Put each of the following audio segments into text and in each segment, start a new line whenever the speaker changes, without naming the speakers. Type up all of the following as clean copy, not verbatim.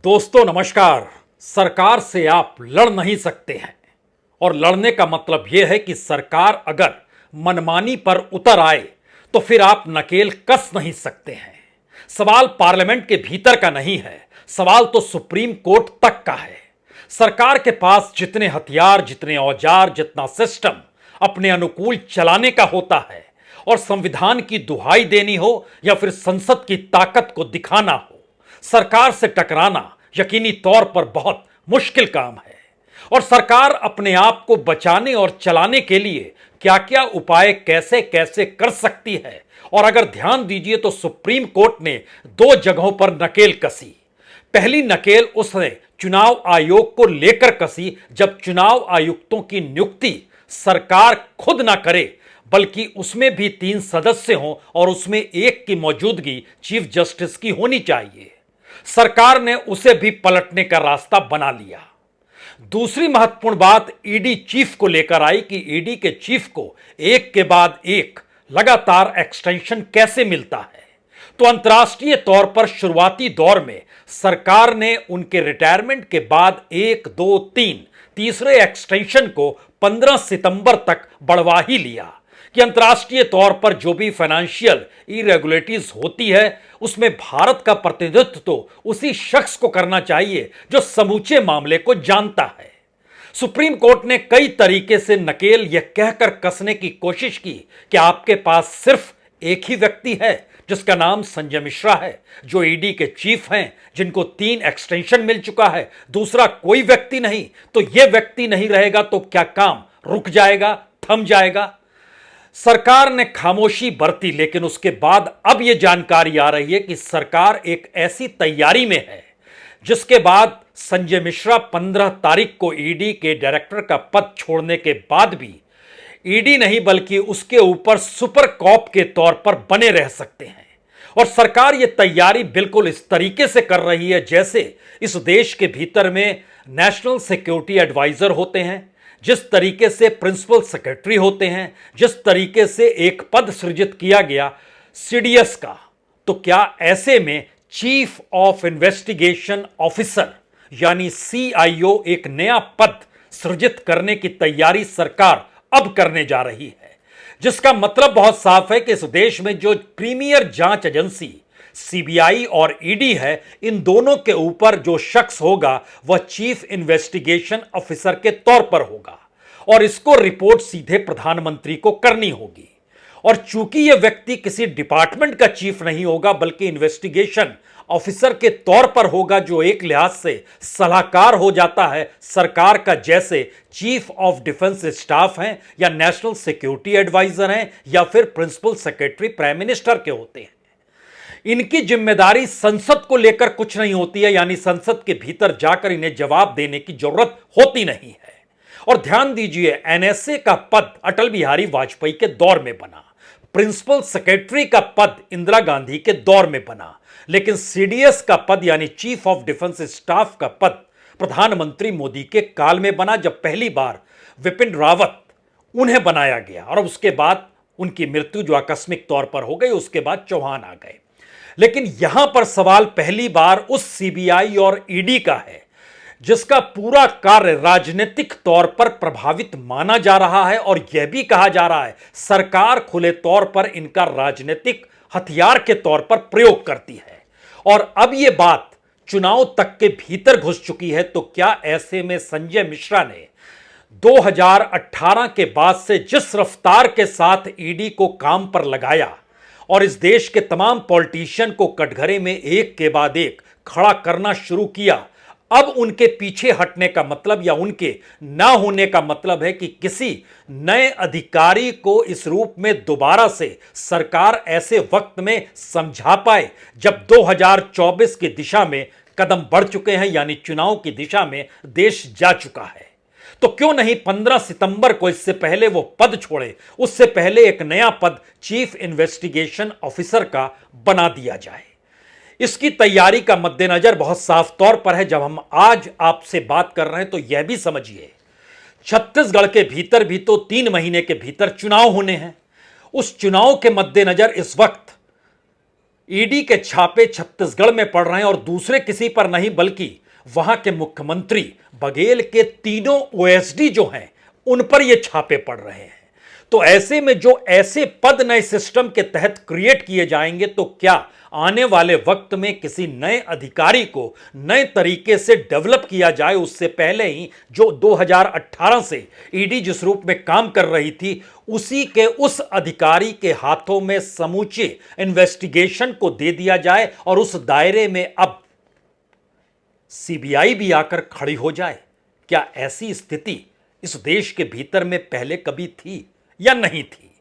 दोस्तों नमस्कार। सरकार से आप लड़ नहीं सकते हैं और लड़ने का मतलब यह है कि सरकार अगर मनमानी पर उतर आए तो फिर आप नकेल कस नहीं सकते हैं। सवाल पार्लियामेंट के भीतर का नहीं है, सवाल तो सुप्रीम कोर्ट तक का है। सरकार के पास जितने हथियार, जितने औजार, जितना सिस्टम अपने अनुकूल चलाने का होता है और संविधान की दुहाई देनी हो या फिर संसद की ताकत को दिखाना हो, सरकार से टकराना यकीनी तौर पर बहुत मुश्किल काम है। और सरकार अपने आप को बचाने और चलाने के लिए क्या क्या उपाय कैसे कैसे कर सकती है, और अगर ध्यान दीजिए तो सुप्रीम कोर्ट ने दो जगहों पर नकेल कसी। पहली नकेल उसने चुनाव आयोग को लेकर कसी, जब चुनाव आयुक्तों की नियुक्ति सरकार खुद ना करे बल्कि उसमें भी 3 सदस्य हों और उसमें एक की मौजूदगी चीफ जस्टिस की होनी चाहिए। सरकार ने उसे भी पलटने का रास्ता बना लिया। दूसरी महत्वपूर्ण बात ईडी चीफ को लेकर आई कि ईडी के चीफ को एक के बाद एक लगातार एक्सटेंशन कैसे मिलता है। तो अंतर्राष्ट्रीय तौर पर शुरुआती दौर में सरकार ने उनके रिटायरमेंट के बाद 1, 2, 3 तीसरे एक्सटेंशन को 15 सितंबर तक बढ़वा ही लिया कि अंतर्राष्ट्रीय तौर पर जो भी फाइनेंशियल इरेगुलेटरीज होती है उसमें भारत का प्रतिनिधित्व तो उसी शख्स को करना चाहिए जो समूचे मामले को जानता है। सुप्रीम कोर्ट ने कई तरीके से नकेल यह कहकर कसने की कोशिश की कि आपके पास सिर्फ एक ही व्यक्ति है जिसका नाम संजय मिश्रा है, जो ईडी के चीफ हैं, जिनको 3 एक्सटेंशन मिल चुका है। दूसरा कोई व्यक्ति नहीं, तो यह व्यक्ति नहीं रहेगा तो क्या काम रुक जाएगा, थम जाएगा? सरकार ने खामोशी बरती, लेकिन उसके बाद अब यह जानकारी आ रही है कि सरकार एक ऐसी तैयारी में है जिसके बाद संजय मिश्रा 15 तारीख को ईडी के डायरेक्टर का पद छोड़ने के बाद भी ईडी नहीं बल्कि उसके ऊपर सुपर कॉप के तौर पर बने रह सकते हैं। और सरकार यह तैयारी बिल्कुल इस तरीके से कर रही है जैसे इस देश के भीतर में नेशनल सिक्योरिटी एडवाइजर होते हैं, जिस तरीके से प्रिंसिपल सेक्रेटरी होते हैं, जिस तरीके से एक पद सृजित किया गया सीडीएस का, तो क्या ऐसे में चीफ ऑफ इन्वेस्टिगेशन ऑफिसर यानी सीआईओ एक नया पद सृजित करने की तैयारी सरकार अब करने जा रही है, जिसका मतलब बहुत साफ है कि इस देश में जो प्रीमियर जांच एजेंसी सीबीआई और ईडी है, इन दोनों के ऊपर जो शख्स होगा वह चीफ इन्वेस्टिगेशन ऑफिसर के तौर पर होगा और इसको रिपोर्ट सीधे प्रधानमंत्री को करनी होगी। और चूंकि यह व्यक्ति किसी डिपार्टमेंट का चीफ नहीं होगा बल्कि इन्वेस्टिगेशन ऑफिसर के तौर पर होगा, जो एक लिहाज से सलाहकार हो जाता है सरकार का, जैसे चीफ ऑफ डिफेंस स्टाफ हैं या नेशनल सिक्योरिटी एडवाइजर हैं या फिर प्रिंसिपल सेक्रेटरी प्राइम मिनिस्टर के होते हैं। इनकी जिम्मेदारी संसद को लेकर कुछ नहीं होती है, यानी संसद के भीतर जाकर इन्हें जवाब देने की जरूरत होती नहीं है। और ध्यान दीजिए, एनएसए का पद अटल बिहारी वाजपेयी के दौर में बना, प्रिंसिपल सेक्रेटरी का पद इंदिरा गांधी के दौर में बना, लेकिन सीडीएस का पद यानी चीफ ऑफ डिफेंस स्टाफ का पद प्रधानमंत्री मोदी के काल में बना, जब पहली बार विपिन रावत उन्हें बनाया गया और उसके बाद उनकी मृत्यु जो आकस्मिक तौर पर हो गई, उसके बाद चौहान आ गए। लेकिन यहां पर सवाल पहली बार उस सीबीआई और ईडी का है जिसका पूरा कार्य राजनीतिक तौर पर प्रभावित माना जा रहा है, और यह भी कहा जा रहा है सरकार खुले तौर पर इनका राजनीतिक हथियार के तौर पर प्रयोग करती है। और अब यह बात चुनाव तक के भीतर घुस चुकी है, तो क्या ऐसे में संजय मिश्रा ने 2018 के बाद से जिस रफ्तार के साथ ईडी को काम पर लगाया और इस देश के तमाम पॉलिटिशियन को कटघरे में एक के बाद एक खड़ा करना शुरू किया, अब उनके पीछे हटने का मतलब या उनके ना होने का मतलब है कि किसी नए अधिकारी को इस रूप में दोबारा से सरकार ऐसे वक्त में समझा पाए जब 2024 की दिशा में कदम बढ़ चुके हैं, यानी चुनाव की दिशा में देश जा चुका है। तो क्यों नहीं 15 सितंबर को, इससे पहले वो पद छोड़े, उससे पहले एक नया पद चीफ इन्वेस्टिगेशन ऑफिसर का बना दिया जाए। इसकी तैयारी का मद्देनजर बहुत साफ तौर पर है। जब हम आज आपसे बात कर रहे हैं तो यह भी समझिए, छत्तीसगढ़ के भीतर भी तो 3 महीने के भीतर चुनाव होने हैं। उस चुनाव के मद्देनजर इस वक्त ईडी के छापे छत्तीसगढ़ में पड़ रहे हैं और दूसरे किसी पर नहीं बल्कि वहां के मुख्यमंत्री बघेल के तीनों ओएसडी जो हैं उन पर ये छापे पड़ रहे हैं। तो ऐसे में जो ऐसे पद नए सिस्टम के तहत क्रिएट किए जाएंगे तो क्या आने वाले वक्त में किसी नए अधिकारी को नए तरीके से डेवलप किया जाए उससे पहले ही जो 2018 से ईडी जिस रूप में काम कर रही थी उसी के उस अधिकारी के हाथों में समूचे इन्वेस्टिगेशन को दे दिया जाए और उस दायरे में अब सीबीआई भी आकर खड़ी हो जाए। क्या ऐसी स्थिति इस देश के भीतर में पहले कभी थी या नहीं थी?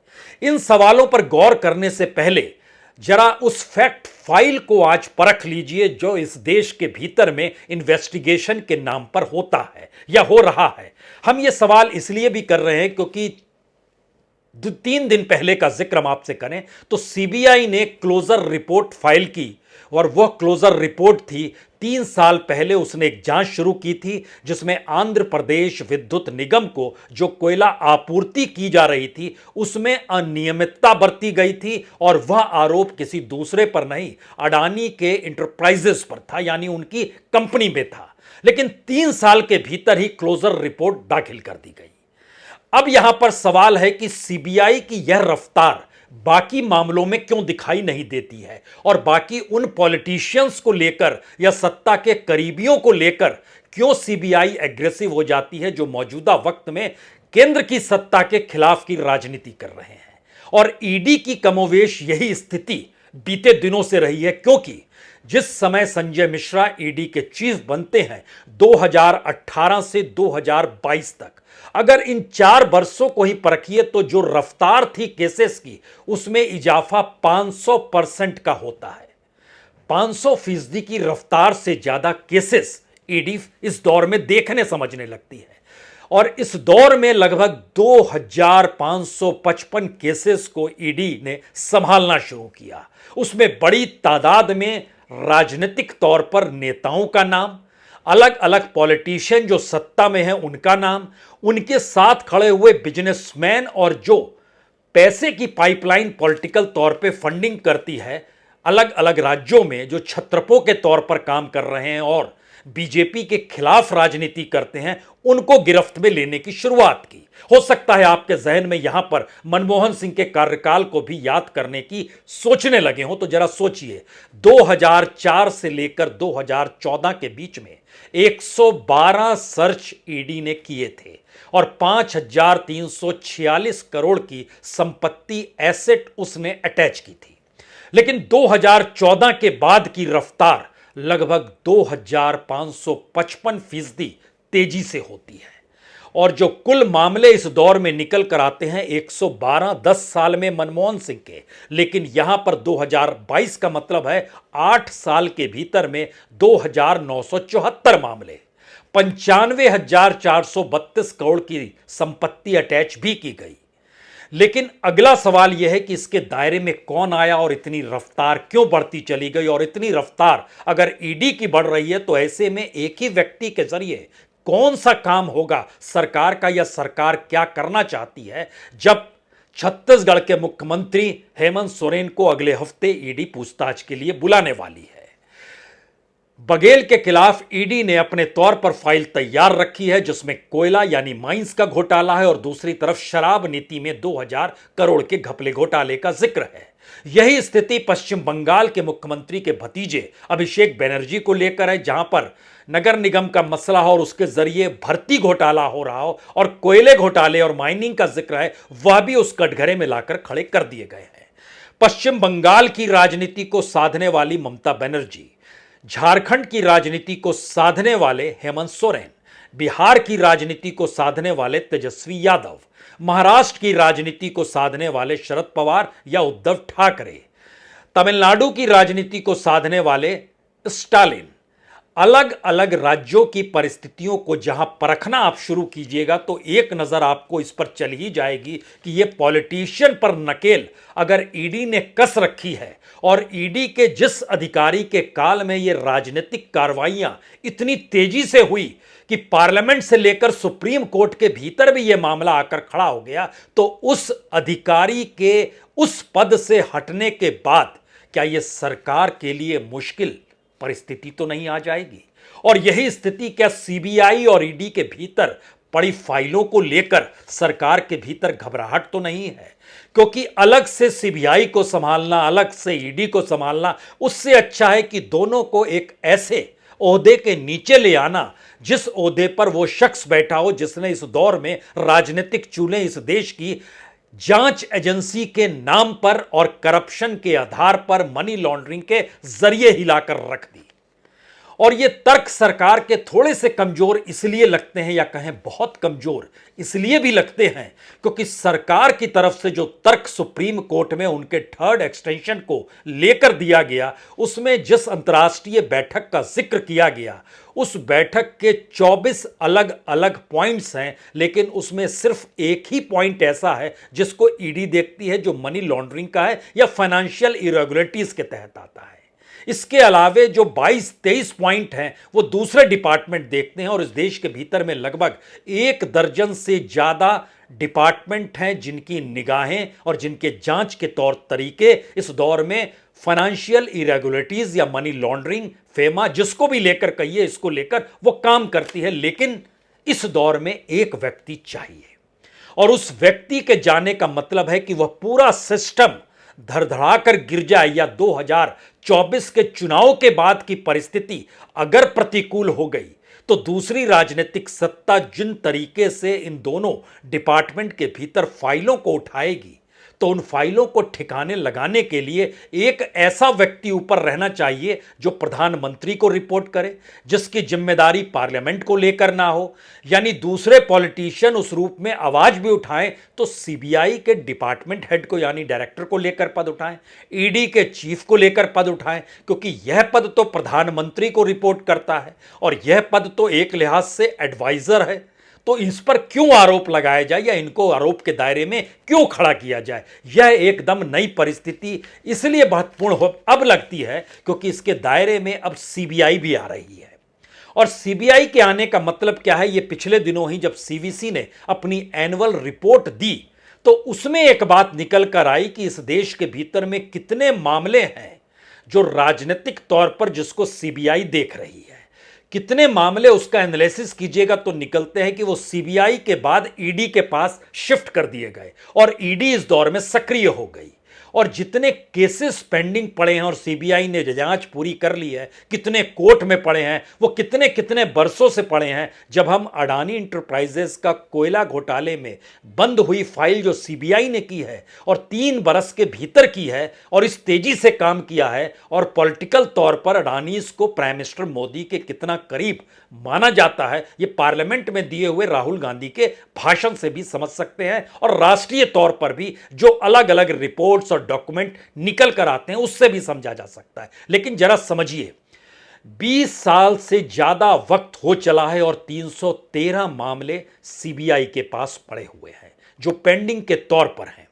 इन सवालों पर गौर करने से पहले जरा उस फैक्ट फाइल को आज परख लीजिए जो इस देश के भीतर में इन्वेस्टिगेशन के नाम पर होता है या हो रहा है। हम ये सवाल इसलिए भी कर रहे हैं क्योंकि 3 दिन पहले का जिक्र हम आपसे करें तो सीबीआई ने क्लोजर रिपोर्ट फाइल की और वह क्लोजर रिपोर्ट थी 3 साल पहले उसने एक जांच शुरू की थी जिसमें आंध्र प्रदेश विद्युत निगम को जो कोयला आपूर्ति की जा रही थी उसमें अनियमितता बरती गई थी और वह आरोप किसी दूसरे पर नहीं अडानी के इंटरप्राइजेस पर था, यानी उनकी कंपनी में था। लेकिन 3 साल के भीतर ही क्लोजर रिपोर्ट दाखिल कर दी गई। अब यहां पर सवाल है कि सीबीआई की यह रफ्तार बाकी मामलों में क्यों दिखाई नहीं देती है और बाकी उन पॉलिटिशियंस को लेकर या सत्ता के करीबियों को लेकर क्यों सीबीआई एग्रेसिव हो जाती है जो मौजूदा वक्त में केंद्र की सत्ता के खिलाफ की राजनीति कर रहे हैं। और ईडी की कमोवेश यही स्थिति बीते दिनों से रही है क्योंकि जिस समय संजय मिश्रा ईडी के चीफ बनते हैं 2018 से 2022 तक, अगर इन 4 वर्षों को ही परखिए तो जो रफ्तार थी केसेस की उसमें इजाफा 500% का होता है। 500% की रफ्तार से ज्यादा केसेस ईडी इस दौर में देखने समझने लगती है और इस दौर में लगभग 2555 केसेस को ईडी ने संभालना शुरू किया। उसमें बड़ी तादाद में राजनीतिक तौर पर नेताओं का नाम, अलग अलग पॉलिटिशियन जो सत्ता में हैं उनका नाम, उनके साथ खड़े हुए बिजनेसमैन और जो पैसे की पाइपलाइन पॉलिटिकल तौर पे फंडिंग करती है अलग अलग राज्यों में जो छत्रपों के तौर पर काम कर रहे हैं और बीजेपी के खिलाफ राजनीति करते हैं उनको गिरफ्त में लेने की शुरुआत की। हो सकता है आपके जहन में यहां पर मनमोहन सिंह के कार्यकाल को भी याद करने की सोचने लगे हो तो जरा सोचिए 2004 से लेकर 2014 के बीच में 112 सर्च ईडी ने किए थे और 5346 करोड़ की संपत्ति एसेट उसने अटैच की थी। लेकिन 2014 के बाद की रफ्तार लगभग 2555% तेजी से होती है और जो कुल मामले इस दौर में निकल कर आते हैं 112 10 साल में मनमोहन सिंह के, लेकिन यहां पर 2022 का मतलब है 8 साल के भीतर में 2974 मामले, 95,432 करोड़ की संपत्ति अटैच भी की गई। लेकिन अगला सवाल यह है कि इसके दायरे में कौन आया और इतनी रफ्तार क्यों बढ़ती चली गई और इतनी रफ्तार अगर ईडी की बढ़ रही है तो ऐसे में एक ही व्यक्ति के जरिए कौन सा काम होगा सरकार का या सरकार क्या करना चाहती है जब छत्तीसगढ़ के मुख्यमंत्री हेमंत सोरेन को अगले हफ्ते ईडी पूछताछ के लिए बुलाने वाली है। बघेल के खिलाफ ईडी ने अपने तौर पर फाइल तैयार रखी है जिसमें कोयला यानी माइंस का घोटाला है और दूसरी तरफ शराब नीति में 2000 करोड़ के घपले घोटाले का जिक्र है। यही स्थिति पश्चिम बंगाल के मुख्यमंत्री के भतीजे अभिषेक बनर्जी को लेकर है जहां पर नगर निगम का मसला हो और उसके जरिए भर्ती घोटाला हो रहा हो और कोयले घोटाले और माइनिंग का जिक्र है वह भी उस कटघरे में लाकर खड़े कर दिए गए हैं। पश्चिम बंगाल की राजनीति को साधने वाली ममता बनर्जी, झारखंड की राजनीति को साधने वाले हेमंत सोरेन, बिहार की राजनीति को साधने वाले तेजस्वी यादव, महाराष्ट्र की राजनीति को साधने वाले शरद पवार या उद्धव ठाकरे, तमिलनाडु की राजनीति को साधने वाले स्टालिन, अलग अलग राज्यों की परिस्थितियों को जहां परखना आप शुरू कीजिएगा तो एक नजर आपको इस पर चल ही जाएगी कि यह पॉलिटिशियन पर नकेल अगर ईडी ने कस रखी है और ईडी के जिस अधिकारी के काल में ये राजनीतिक कार्रवाइयां इतनी तेजी से हुई कि पार्लियामेंट से लेकर सुप्रीम कोर्ट के भीतर भी यह मामला आकर खड़ा हो गया, तो उस अधिकारी के उस पद से हटने के बाद क्या यह सरकार के लिए मुश्किल परिस्थिति तो नहीं आ जाएगी? और यही स्थिति क्या सीबीआई और ईडी के भीतर पड़ी फाइलों को लेकर सरकार के भीतर घबराहट तो नहीं है? क्योंकि अलग से सीबीआई को संभालना, अलग से ईडी को संभालना, उससे अच्छा है कि दोनों को एक ऐसे ओहदे के नीचे ले आना जिस ओहदे पर वो शख्स बैठा हो जिसने इस दौर में राजनीतिक चूल्हे इस देश की जांच एजेंसी के नाम पर और करप्शन के आधार पर मनी लॉन्ड्रिंग के जरिए हिलाकर रख दी। और ये तर्क सरकार के थोड़े से कमजोर इसलिए लगते हैं, या कहें बहुत कमजोर इसलिए भी लगते हैं, क्योंकि सरकार की तरफ से जो तर्क सुप्रीम कोर्ट में उनके थर्ड एक्सटेंशन को लेकर दिया गया, उसमें जिस अंतर्राष्ट्रीय बैठक का जिक्र किया गया, उस बैठक के 24 अलग अलग पॉइंट्स हैं, लेकिन उसमें सिर्फ एक ही पॉइंट ऐसा है जिसको ईडी देखती है, जो मनी लॉन्ड्रिंग का है या फाइनेंशियल इरेगुलरिटीज के तहत आता है। इसके अलावे जो 22-23 पॉइंट हैं वो दूसरे डिपार्टमेंट देखते हैं, और इस देश के भीतर में लगभग 1 दर्जन से ज़्यादा डिपार्टमेंट हैं जिनकी निगाहें और जिनके जांच के तौर तरीके इस दौर में फाइनेंशियल इरेगुलरिटीज या मनी लॉन्ड्रिंग, फेमा, जिसको भी लेकर कहिए, इसको लेकर वो काम करती है। लेकिन इस दौर में एक व्यक्ति चाहिए, और उस व्यक्ति के जाने का मतलब है कि वह पूरा सिस्टम धड़धड़ाकर गिर जाए, या 2024 के चुनाव के बाद की परिस्थिति अगर प्रतिकूल हो गई तो दूसरी राजनीतिक सत्ता जिन तरीके से इन दोनों डिपार्टमेंट के भीतर फाइलों को उठाएगी, तो उन फाइलों को ठिकाने लगाने के लिए एक ऐसा व्यक्ति ऊपर रहना चाहिए जो प्रधानमंत्री को रिपोर्ट करे, जिसकी जिम्मेदारी पार्लियामेंट को लेकर ना हो। यानी दूसरे पॉलिटिशियन उस रूप में आवाज भी उठाएं तो सीबीआई के डिपार्टमेंट हेड को यानी डायरेक्टर को लेकर पद उठाएं, ईडी के चीफ को लेकर पद उठाएं, क्योंकि यह पद तो प्रधानमंत्री को रिपोर्ट करता है और यह पद तो एक लिहाज से एडवाइजर है। तो इस पर क्यों आरोप लगाया जाए या इनको आरोप के दायरे में क्यों खड़ा किया जाए? यह एकदम नई परिस्थिति इसलिए महत्वपूर्ण अब लगती है क्योंकि इसके दायरे में अब सीबीआई भी आ रही है। और सीबीआई के आने का मतलब क्या है? ये पिछले दिनों ही जब सीवीसी ने अपनी एनुअल रिपोर्ट दी तो उसमें एक बात निकल कर आई कि इस देश के भीतर में कितने मामले हैं जो राजनीतिक तौर पर जिसको सीबीआई देख रही है, कितने मामले उसका एनालिसिस कीजिएगा तो निकलते हैं कि वो सीबीआई के बाद ईडी के पास शिफ्ट कर दिए गए और ईडी इस दौर में सक्रिय हो गई। और जितने केसेस पेंडिंग पड़े हैं और सीबीआई ने जांच पूरी कर ली है, कितने कोर्ट में पड़े हैं, वो कितने कितने बरसों से पड़े हैं। जब हम अडानी इंटरप्राइजेस का कोयला घोटाले में बंद हुई फाइल जो सीबीआई ने की है और 3 बरस के भीतर की है और इस तेजी से काम किया है, और पॉलिटिकल तौर पर अडानी को प्राइम मिनिस्टर मोदी के कितना करीब माना जाता है, ये पार्लियामेंट में दिए हुए राहुल गांधी के भाषण से भी समझ सकते हैं, और राष्ट्रीय तौर पर भी जो अलग अलग रिपोर्ट्स और डॉक्यूमेंट निकल कर आते हैं उससे भी समझा जा सकता है। लेकिन जरा समझिए, 20 साल से ज्यादा वक्त हो चला है और 313 मामले सीबीआई के पास पड़े हुए हैं जो पेंडिंग के तौर पर हैं।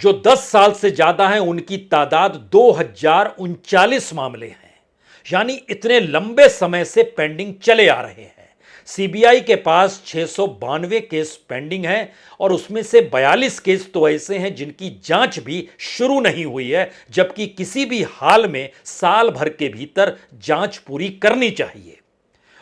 जो 10 साल से ज्यादा हैं उनकी तादाद 2039 मामले हैं। यानी इतने लंबे समय से पेंडिंग चले आ रहे हैं। सीबीआई के पास 692 केस पेंडिंग हैं और उसमें से 42 केस तो ऐसे हैं जिनकी जांच भी शुरू नहीं हुई है, जबकि किसी भी हाल में साल भर के भीतर जांच पूरी करनी चाहिए।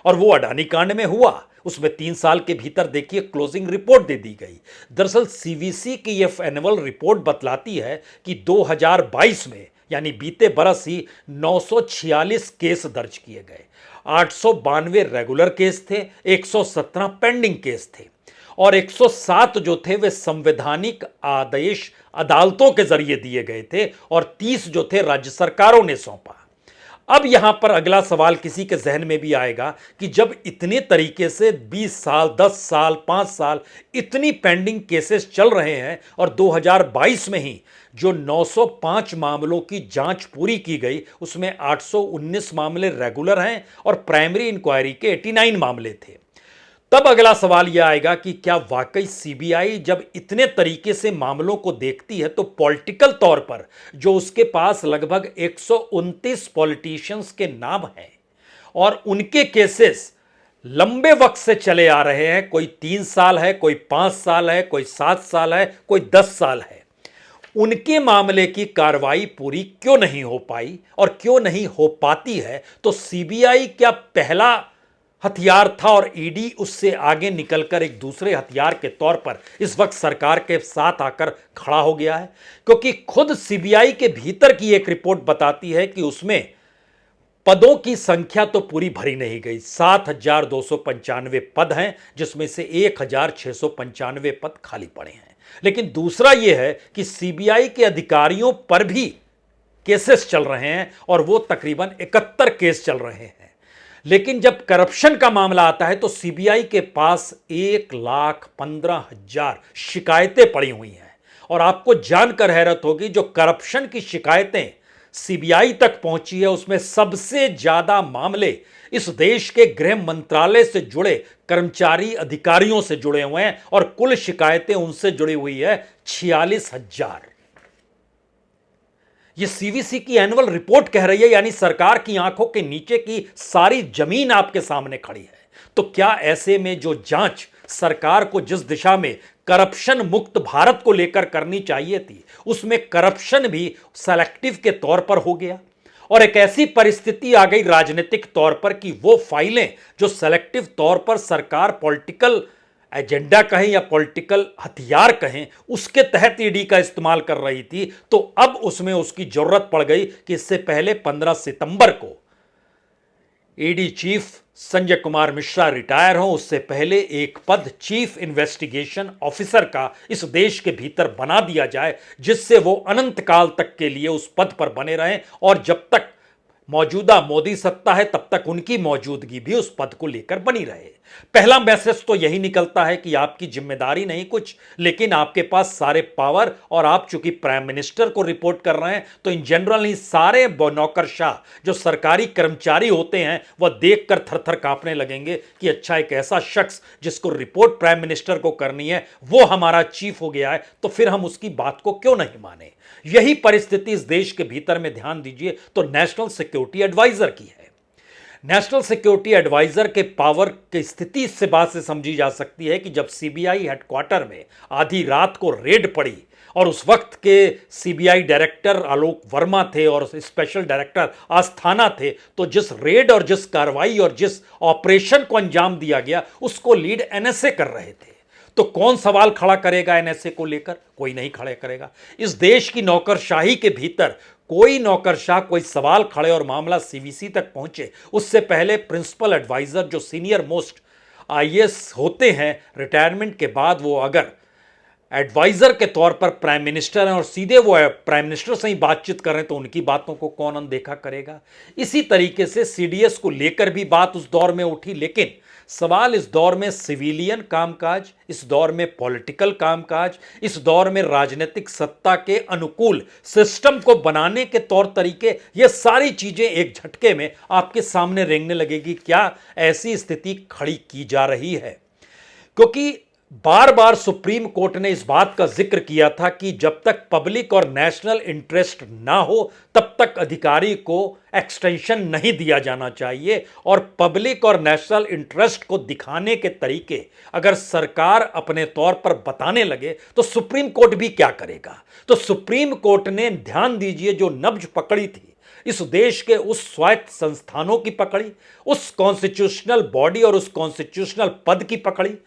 और वो अडानी कांड में हुआ, उसमें 3 साल के भीतर देखिए क्लोजिंग रिपोर्ट दे दी गई। दरअसल सीवीसी की यह एनुअल रिपोर्ट बतलाती है कि 2022 में यानी बीते बरस ही 946 केस दर्ज किए गए, 892 रेगुलर केस थे, 117 पेंडिंग केस थे, और 107 जो थे वे संवैधानिक आदेश अदालतों के जरिए दिए गए थे, और 30 जो थे राज्य सरकारों ने सौंपा। अब यहां पर अगला सवाल किसी के जहन में भी आएगा कि जब इतने तरीके से 20 साल, 10 साल, 5 साल इतनी पेंडिंग केसेस चल रहे हैं और 2022 में ही जो 905 मामलों की जांच पूरी की गई उसमें 819 मामले रेगुलर हैं और प्राइमरी इंक्वायरी के 89 मामले थे, तब अगला सवाल यह आएगा कि क्या वाकई सीबीआई जब इतने तरीके से मामलों को देखती है तो पॉलिटिकल तौर पर जो उसके पास लगभग 129 पॉलिटिशियंस के नाम हैं और उनके केसेस लंबे वक्त से चले आ रहे हैं, कोई 3 साल है, कोई 5 साल है, कोई 7 साल है, कोई 10 साल है, उनके मामले की कार्रवाई पूरी क्यों नहीं हो पाई और क्यों नहीं हो पाती है, तो सीबीआई क्या पहला हथियार था और ईडी उससे आगे निकलकर एक दूसरे हथियार के तौर पर इस वक्त सरकार के साथ आकर खड़ा हो गया है? क्योंकि खुद सीबीआई के भीतर की एक रिपोर्ट बताती है कि उसमें पदों की संख्या तो पूरी भरी नहीं गई। 7,295 पद हैं, जिसमें से 1,695 पद खाली पड़े हैं। लेकिन दूसरा यह है कि सीबीआई के अधिकारियों पर भी केसेस चल रहे हैं और वो तकरीबन 71 केस चल रहे हैं। लेकिन जब करप्शन का मामला आता है तो सीबीआई के पास 1,15,000 शिकायतें पड़ी हुई हैं। और आपको जानकर हैरत होगी, जो करप्शन की शिकायतें सीबीआई तक पहुंची है उसमें सबसे ज्यादा मामले इस देश के गृह मंत्रालय से जुड़े कर्मचारी अधिकारियों से जुड़े हुए हैं और कुल शिकायतें उनसे जुड़ी हुई है 46,000। ये सीवीसी की एनुअल रिपोर्ट कह रही है, यानी सरकार की आंखों के नीचे की सारी जमीन आपके सामने खड़ी है। तो क्या ऐसे में जो जांच सरकार को जिस दिशा में करप्शन मुक्त भारत को लेकर करनी चाहिए थी, उसमें करप्शन भी सेलेक्टिव के तौर पर हो गया और एक ऐसी परिस्थिति आ गई राजनीतिक तौर पर कि वो फाइलें जो सेलेक्टिव तौर पर सरकार पॉलिटिकल एजेंडा कहें या पॉलिटिकल हथियार कहें उसके तहत ईडी का इस्तेमाल कर रही थी, तो अब उसमें उसकी जरूरत पड़ गई कि इससे पहले 15 सितंबर को ED chief Sanjay Kumar Mishra retire हो, उससे पहले एक पद चीफ इन्वेस्टिगेशन ऑफिसर का इस देश के भीतर बना दिया जाए, जिससे वो अनंत काल तक के लिए उस पद पर बने रहें और जब तक मौजूदा मोदी सत्ता है तब तक उनकी मौजूदगी भी उस पद को लेकर बनी रहे। पहला मैसेज तो यही निकलता है कि आपकी जिम्मेदारी नहीं कुछ, लेकिन आपके पास सारे पावर और आप चूंकि प्राइम मिनिस्टर को रिपोर्ट कर रहे हैं तो इन जनरल ही सारे नौकरशाह जो सरकारी कर्मचारी होते हैं वह देखकर थरथर कांपने लगेंगे कि अच्छा, एक ऐसा शख्स जिसको रिपोर्ट प्राइम मिनिस्टर को करनी है वो हमारा चीफ हो गया है, तो फिर हम उसकी बात को क्यों नहीं माने। यही परिस्थिति इस देश के भीतर में ध्यान दीजिए तो नेशनल सिक्योरिटी एडवाइजर की है। नेशनल सिक्योरिटी एडवाइजर के पावर की स्थिति इससे बात से समझी जा सकती है कि जब सीबीआई हेडक्वार्टर में आधी रात को रेड पड़ी और उस वक्त के सीबीआई डायरेक्टर आलोक वर्मा थे और स्पेशल डायरेक्टर आस्थाना थे, तो जिस रेड और जिस कार्रवाई और जिस ऑपरेशन को अंजाम दिया गया उसको लीड एनएसए कर रहे थे। तो कौन सवाल खड़ा करेगा एनएसए को लेकर? कोई नहीं खड़े करेगा। इस देश की नौकरशाही के भीतर कोई नौकरशाह कोई सवाल खड़े और मामला सीवीसी तक पहुंचे उससे पहले प्रिंसिपल एडवाइजर जो सीनियर मोस्ट आईएएस होते हैं, रिटायरमेंट के बाद वो अगर एडवाइजर के तौर पर प्राइम मिनिस्टर हैं और सीधे वो प्राइम मिनिस्टर से ही बातचीत कर रहे हैं, तो उनकी बातों को कौन अनदेखा करेगा। इसी तरीके से सीडीएस को लेकर भी बात उस दौर में उठी, लेकिन सवाल इस दौर में सिविलियन कामकाज, इस दौर में पॉलिटिकल कामकाज, इस दौर में राजनीतिक सत्ता के अनुकूल सिस्टम को बनाने के तौर तरीके, ये सारी चीजें एक झटके में आपके सामने रेंगने लगेगी। क्या ऐसी स्थिति खड़ी की जा रही है? क्योंकि बार बार सुप्रीम कोर्ट ने इस बात का जिक्र किया था कि जब तक पब्लिक और नेशनल इंटरेस्ट ना हो तब तक अधिकारी को एक्सटेंशन नहीं दिया जाना चाहिए, और पब्लिक और नेशनल इंटरेस्ट को दिखाने के तरीके अगर सरकार अपने तौर पर बताने लगे तो सुप्रीम कोर्ट भी क्या करेगा। तो सुप्रीम कोर्ट ने, ध्यान दीजिए, जो नब्ज पकड़ी थी इस देश के उस स्वायत्त संस्थानों की पकड़ी, उस कॉन्स्टिट्यूशनल बॉडी और उस कॉन्स्टिट्यूशनल पद की पकड़ी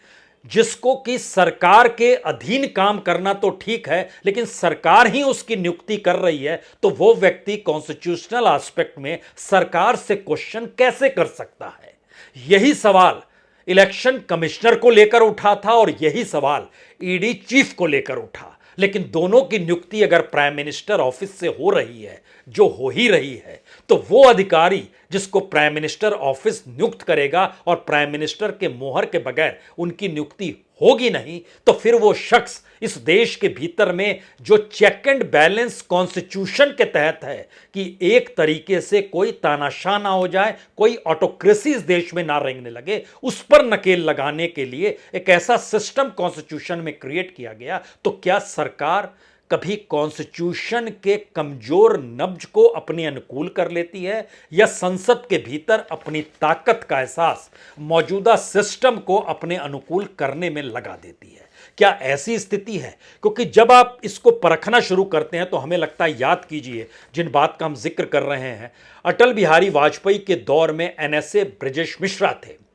जिसको कि सरकार के अधीन काम करना तो ठीक है, लेकिन सरकार ही उसकी नियुक्ति कर रही है, तो वो व्यक्ति कॉन्स्टिट्यूशनल एस्पेक्ट में सरकार से क्वेश्चन कैसे कर सकता है। यही सवाल इलेक्शन कमिश्नर को लेकर उठा था और यही सवाल ईडी चीफ को लेकर उठा। लेकिन दोनों की नियुक्ति अगर प्राइम मिनिस्टर ऑफिस से हो रही है, जो हो ही रही है, तो वो अधिकारी जिसको प्राइम मिनिस्टर ऑफिस नियुक्त करेगा और प्राइम मिनिस्टर के मोहर के बगैर उनकी नियुक्ति होगी नहीं, तो फिर वो शख्स इस देश के भीतर में जो चेक एंड बैलेंस कॉन्स्टिट्यूशन के तहत है कि एक तरीके से कोई तानाशाह ना हो जाए, कोई ऑटोक्रेसी इस देश में ना रेंगने लगे, उस पर नकेल लगाने के लिए एक ऐसा सिस्टम कॉन्स्टिट्यूशन में क्रिएट किया गया। तो क्या सरकार कभी कॉन्स्टिट्यूशन के कमजोर नब्ज को अपने अनुकूल कर लेती है, या संसद के भीतर अपनी ताकत का एहसास मौजूदा सिस्टम को अपने अनुकूल करने में लगा देती है? क्या ऐसी स्थिति है? क्योंकि जब आप इसको परखना शुरू करते हैं तो हमें लगता है, याद कीजिए जिन बात का हम जिक्र कर रहे हैं, अटल बिहारी वाजपेयी के दौर में एनएसए ब्रजेश मिश्रा थे।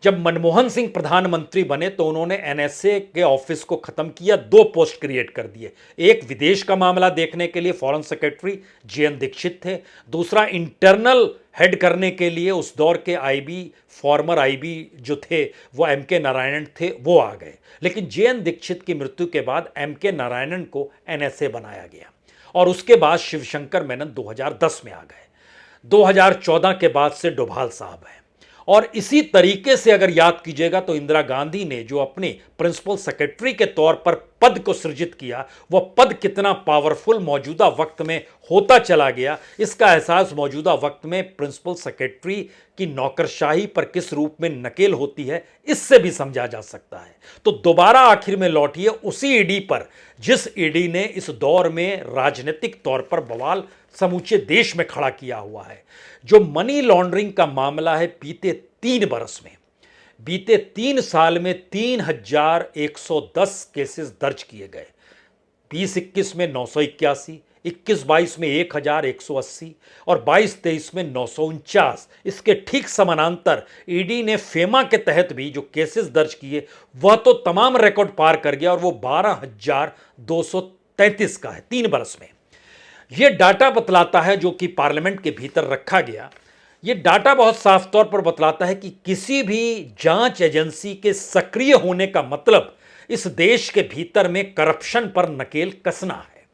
जब मनमोहन सिंह प्रधानमंत्री बने तो उन्होंने एनएसए के ऑफिस को खत्म किया, 2 पोस्ट क्रिएट कर दिए। एक विदेश का मामला देखने के लिए फॉरेन सेक्रेटरी जेएन दीक्षित थे, दूसरा इंटरनल हेड करने के लिए उस दौर के आईबी, फॉर्मर आईबी जो थे वो एमके नारायणन थे, वो आ गए। लेकिन जेएन दीक्षित की मृत्यु के बाद एमके नारायणन को एनएसए बनाया गया और उसके बाद शिवशंकर मेनन 2010 में आ गए। 2014 के बाद से डोभाल साहब हैं। और इसी तरीके से अगर याद कीजिएगा तो इंदिरा गांधी ने जो अपने प्रिंसिपल सेक्रेटरी के तौर पर पद को सृजित किया, वह पद कितना पावरफुल मौजूदा वक्त में होता चला गया, इसका एहसास मौजूदा वक्त में प्रिंसिपल सेक्रेटरी की नौकरशाही पर किस रूप में नकेल होती है, इससे भी समझा जा सकता है। तो दोबारा आखिर में लौटिए उसी ईडी पर जिस ईडी ने इस दौर में राजनीतिक तौर पर बवाल समूचे देश में खड़ा किया हुआ है। जो मनी लॉन्ड्रिंग का मामला है, बीते 3 बरस में, बीते 3 साल में 3110 केसेस दर्ज किए गए। 20-21 में 981, 21-22 में 1180 और 22-23 में 949। इसके ठीक समानांतर ईडी ने फेमा के तहत भी जो केसेस दर्ज किए वह तो तमाम रिकॉर्ड पार कर गया और वो 12,233 का है 3 बरस में। यह डाटा बतलाता है, जो कि पार्लियामेंट के भीतर रखा गया, यह डाटा बहुत साफ तौर पर बतलाता है कि किसी भी जांच एजेंसी के सक्रिय होने का मतलब इस देश के भीतर में करप्शन पर नकेल कसना है।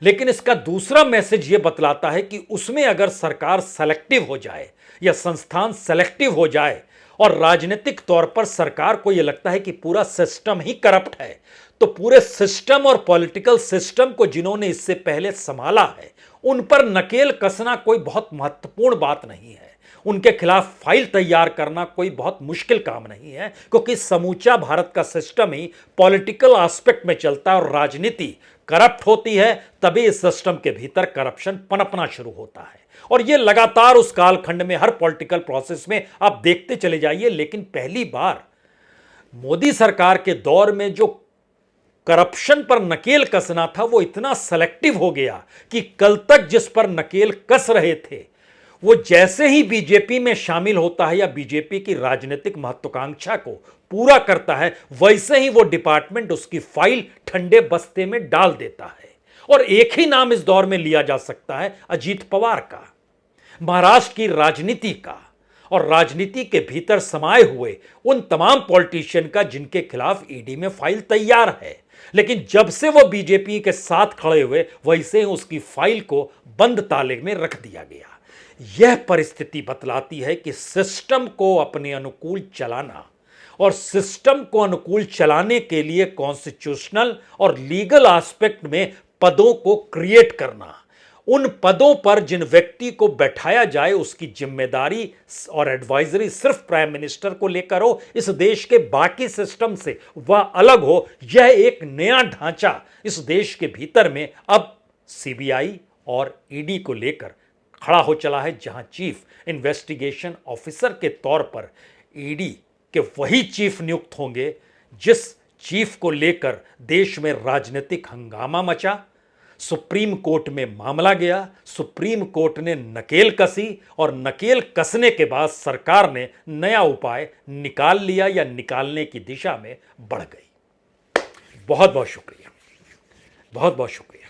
लेकिन इसका दूसरा मैसेज यह बतलाता है कि उसमें अगर सरकार सेलेक्टिव हो जाए या संस्थान सेलेक्टिव हो जाए और राजनीतिक तौर पर सरकार को यह लगता है कि पूरा सिस्टम ही करप्ट है, तो पूरे सिस्टम और पॉलिटिकल सिस्टम को जिन्होंने इससे पहले संभाला है उन पर नकेल कसना कोई बहुत महत्वपूर्ण बात नहीं है। उनके खिलाफ फाइल तैयार करना कोई बहुत मुश्किल काम नहीं है, क्योंकि समूचा भारत का सिस्टम ही पॉलिटिकल एस्पेक्ट में चलता है और राजनीति करप्ट होती है तभी इस सिस्टम के भीतर करप्शन पनपना शुरू होता है। और यह लगातार उस कालखंड में हर पॉलिटिकल प्रोसेस में आप देखते चले जाइए। लेकिन पहली बार मोदी सरकार के दौर में जो करप्शन पर नकेल कसना था वो इतना सेलेक्टिव हो गया कि कल तक जिस पर नकेल कस रहे थे वो जैसे ही बीजेपी में शामिल होता है या बीजेपी की राजनीतिक महत्वाकांक्षा को पूरा करता है, वैसे ही वो डिपार्टमेंट उसकी फाइल ठंडे बस्ते में डाल देता है। और एक ही नाम इस दौर में लिया जा सकता है, अजीत पवार का, महाराष्ट्र की राजनीति का और राजनीति के भीतर समाये हुए उन तमाम पॉलिटिशियन का जिनके खिलाफ ईडी में फाइल तैयार है। लेकिन जब से वो बीजेपी के साथ खड़े हुए वैसे ही उसकी फाइल को बंद ताले में रख दिया गया। यह परिस्थिति बतलाती है कि सिस्टम को अपने अनुकूल चलाना और सिस्टम को अनुकूल चलाने के लिए कॉन्स्टिट्यूशनल और लीगल एस्पेक्ट में पदों को क्रिएट करना, उन पदों पर जिन व्यक्ति को बैठाया जाए उसकी जिम्मेदारी और एडवाइजरी सिर्फ प्राइम मिनिस्टर को लेकर हो, इस देश के बाकी सिस्टम से वह अलग हो। यह एक नया ढांचा इस देश के भीतर में अब सीबीआई और ईडी को लेकर खड़ा हो चला है, जहां चीफ इन्वेस्टिगेशन ऑफिसर के तौर पर ईडी के वही चीफ नियुक्त होंगे जिस चीफ को लेकर देश में राजनीतिक हंगामा मचा, सुप्रीम कोर्ट में मामला गया, सुप्रीम कोर्ट ने नकेल कसी और नकेल कसने के बाद सरकार ने नया उपाय निकाल लिया या निकालने की दिशा में बढ़ गई। बहुत बहुत शुक्रिया, बहुत बहुत शुक्रिया।